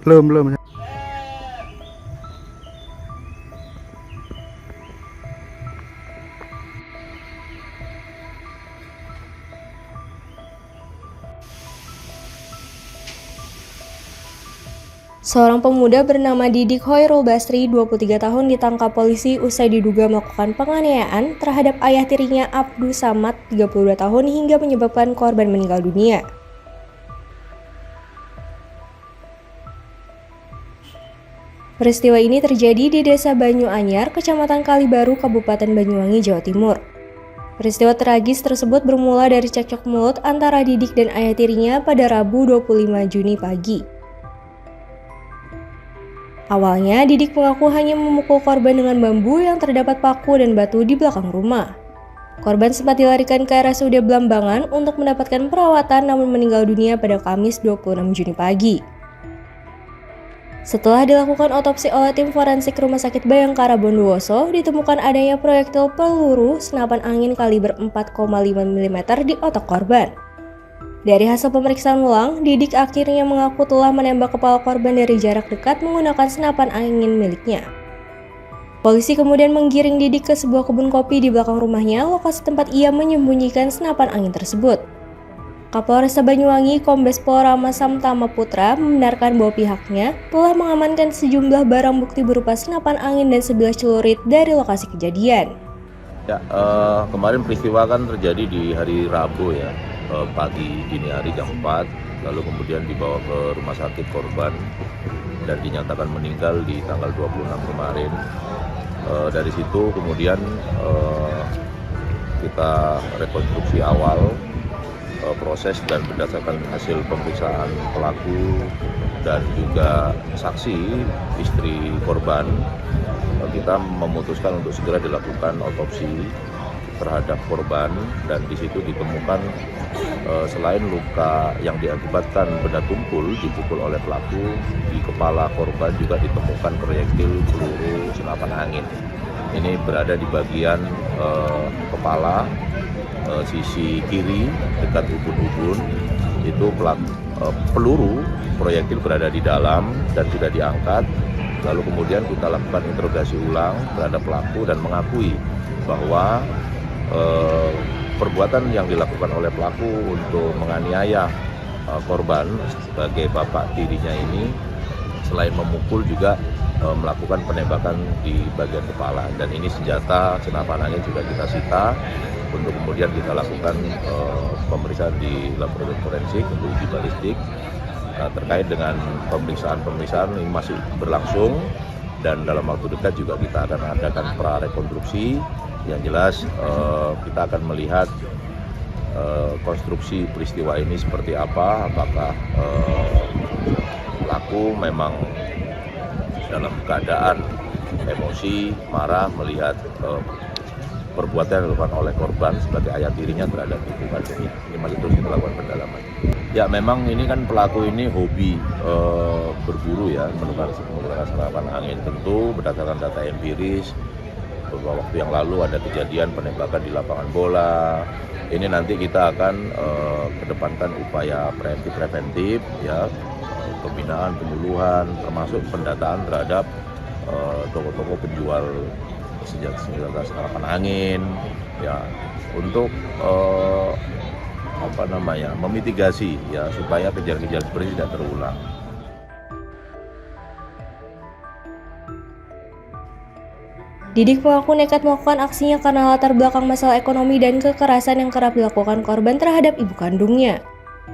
Belum. Seorang pemuda bernama Didik Hoirul Basri, 23 tahun, ditangkap polisi usai diduga melakukan penganiayaan terhadap ayah tirinya Abdul Samad, 32 tahun, hingga menyebabkan korban meninggal dunia. Peristiwa ini terjadi di Desa Banyuanyar, Kecamatan Kalibaru, Kabupaten Banyuwangi, Jawa Timur. Peristiwa tragis tersebut bermula dari cekcok mulut antara Didik dan ayah tirinya pada Rabu 25 Juni pagi. Awalnya, Didik mengaku hanya memukul korban dengan bambu yang terdapat paku dan batu di belakang rumah. Korban sempat dilarikan ke RSUD Blambangan untuk mendapatkan perawatan namun meninggal dunia pada Kamis 26 Juni pagi. Setelah dilakukan otopsi oleh tim forensik Rumah Sakit Bayangkara Bondowoso, ditemukan adanya proyektil peluru senapan angin kaliber 4,5 mm di otak korban. Dari hasil pemeriksaan ulang, Didik akhirnya mengaku telah menembak kepala korban dari jarak dekat menggunakan senapan angin miliknya. Polisi kemudian menggiring Didik ke sebuah kebun kopi di belakang rumahnya, lokasi tempat ia menyembunyikan senapan angin tersebut. Kapolresta Banyuwangi Kombes Pol Rama Samtama Putra membenarkan bahwa pihaknya telah mengamankan sejumlah barang bukti berupa senapan angin dan 11 celurit dari lokasi kejadian. Ya, kemarin peristiwa kan terjadi di hari Rabu ya, pagi dini hari jam 4, lalu kemudian dibawa ke rumah sakit korban dan dinyatakan meninggal di tanggal 26 kemarin. Dari situ kemudian kita rekonstruksi awal proses dan berdasarkan hasil pemeriksaan pelaku dan juga saksi istri korban, kita memutuskan untuk segera dilakukan otopsi terhadap korban dan di situ ditemukan selain luka yang diakibatkan benda tumpul dipukul oleh pelaku, di kepala korban juga ditemukan proyektil peluru senapan angin. Ini berada di bagian kepala sisi kiri dekat ubun-ubun. Itu peluru proyektil berada di dalam dan sudah diangkat. Lalu kemudian kita lakukan interogasi ulang terhadap pelaku dan mengakui bahwa perbuatan yang dilakukan oleh pelaku untuk menganiaya korban sebagai bapak tirinya ini selain memukul juga melakukan penembakan di bagian kepala, dan ini senjata senapan angin juga kita sita untuk kemudian kita lakukan pemeriksaan di laboratorium forensik untuk uji balistik. Terkait dengan pemeriksaan ini masih berlangsung dan dalam waktu dekat juga kita akan adakan prarekonstruksi. Yang jelas kita akan melihat konstruksi peristiwa ini seperti apa, apakah pelaku memang dalam keadaan emosi, marah melihat perbuatan yang dilakukan oleh korban sebagai ayah tirinya terhadap ibu kandungnya. Ini masih terus kita lakukan pendalaman. Ya, memang ini kan pelaku ini hobi berburu ya, menggunakan senapan angin. Tentu berdasarkan data empiris, beberapa waktu yang lalu ada kejadian penembakan di lapangan bola. Ini nanti kita akan kedepankan upaya preventif ya, pembinaan, penyuluhan, termasuk pendataan terhadap toko-toko penjual senjata senapan angin ya, untuk memitigasi ya supaya kejadian-kejadian seperti ini tidak terulang. Didik mengaku nekat melakukan aksinya karena latar belakang masalah ekonomi dan kekerasan yang kerap dilakukan korban terhadap ibu kandungnya.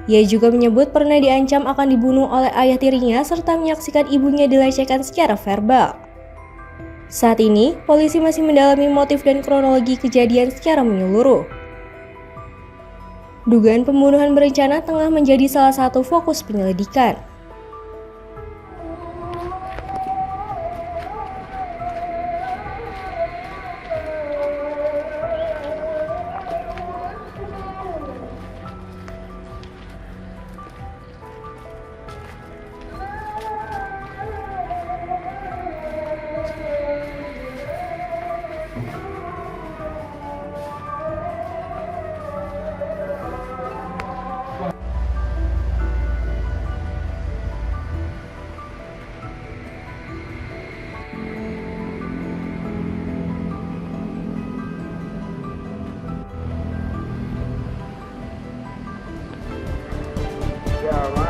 Ia juga menyebut pernah diancam akan dibunuh oleh ayah tirinya serta menyaksikan ibunya dilecehkan secara verbal. Saat ini, polisi masih mendalami motif dan kronologi kejadian secara menyeluruh. Dugaan pembunuhan berencana tengah menjadi salah satu fokus penyelidikan. yang